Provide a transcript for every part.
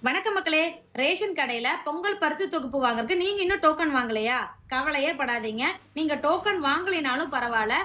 வணக்கம் மக்களே. ரேஷன் கடையில பொங்கல் பரிசு தொகுப்பு வாங்குறதுக்கு நீங்க இன்னும் டோக்கன் வாங்கலையா? கவலையே படாதீங்க. நீங்க டோக்கன் வாங்கலைனாலும் பரவால்ல.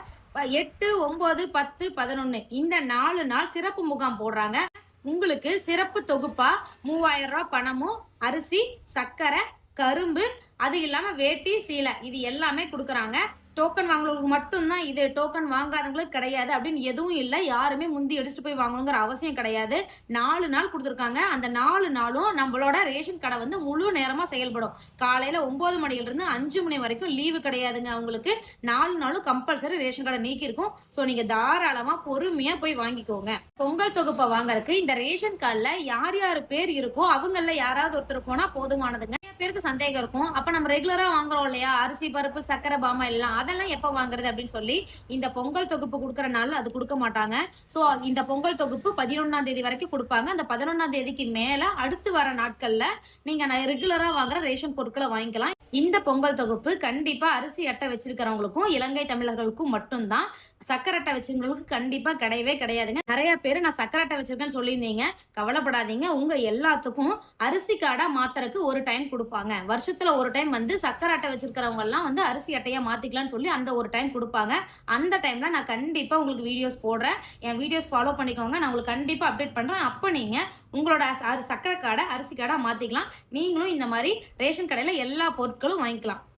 8, 9, 10, 11 இந்த 4 நாள் சிறப்பு முகாம் போடுறாங்க. உங்களுக்கு சிறப்பு தொகுப்பா ரூ. 3000 பணமும், அரிசி, சர்க்கரை, கரும்பு, அது இல்லாம வேட்டி, சீலை இது எல்லாமே குடுக்குறாங்க. டோக்கன் வாங்குறவங்களுக்கு மட்டும் தான் இது. டோக்கன் வாங்காதவங்களுக்கு கிடையாது அப்படின்னு எதுவும் இல்ல. யாருமே முந்தி அடிச்சுட்டு போய் வாங்கணுங்கிற அவசியம் கிடையாது. 4 நாள் குடுத்துருக்காங்க. அந்த 4 நாளும் நம்மளோட ரேஷன் கடை வந்து முழு நேரமா செயல்படும். காலையில 9 மணியிலிருந்து 5 மணி வரைக்கும் லீவு கிடையாதுங்க அவங்களுக்கு. 4 நாளும் கம்பல்சரி ரேஷன் கடை நீக்கியிருக்கும். ஸோ நீங்க தாராளமா பொறுமையா போய் வாங்கிக்கோங்க. பொங்கல் தொகுப்பை வாங்குறதுக்கு இந்த ரேஷன் கார்டுல யார் யார் பேர் இருக்கோ அவங்கள யாராவது ஒருத்தர் போனா போதுமானதுங்க. நிறைய பேருக்கு சந்தேகம் இருக்கும். அப்ப நம்ம ரெகுலரா வாங்குறோம் இல்லையா? அரிசி, பருப்பு, சர்க்கரை, பாமா எல்லாம் அதெல்லாம் எப்ப வாங்குறது அப்படின்னு சொல்லி இந்த பொங்கல் தொகுப்பு குடுக்கற நாள்ல அது குடுக்க மாட்டாங்க. சோ இந்த பொங்கல் தொகுப்பு 11ஆம் தேதி வரைக்கும் குடுப்பாங்க. அந்த 11ஆம் தேதிக்கு மேல அடுத்து வர நாட்கள்ல நீங்க ரெகுலரா வாங்குற ரேஷன் பொருட்களை வாங்கிக்கலாம். இந்த பொங்கல் தொகுப்பு கண்டிப்பா அரிசி அட்டை வச்சிருக்கிறவங்களுக்கும் இலங்கை தமிழர்களுக்கும் மட்டும்தான். சக்கரை அட்டை வச்சிருக்கிறவங்களுக்கு கண்டிப்பா கிடையவே கிடையாதுங்க. நிறைய பேர் நான் சக்கரை அட்டை வச்சிருக்கேன்னு சொல்லியிருந்தீங்க. கவலைப்படாதீங்க. உங்க எல்லாத்துக்கும் அரிசி கார்டா மாத்துறதுக்கு ஒரு டைம் கொடுப்பாங்க. வருஷத்துல ஒரு டைம் வந்து சக்கரை அட்டை வச்சிருக்கிறவங்க எல்லாம் வந்து அரிசி அட்டையா மாத்திக்கலாம்னு சொல்லி அந்த ஒரு டைம் கொடுப்பாங்க. அந்த டைம்ல நான் கண்டிப்பா உங்களுக்கு வீடியோஸ் போடுறேன். என் வீடியோஸ் ஃபாலோ பண்ணிக்கோங்க. நான் உங்களுக்கு கண்டிப்பா அப்டேட் பண்றேன். அப்ப நீங்க உங்களோட சக்கரை கார்டை அரிசி கார்டா மாத்திக்கலாம். நீங்களும் இந்த மாதிரி ரேஷன் கடையில எல்லா பொருட்களும் வாங்கிக்கலாம்.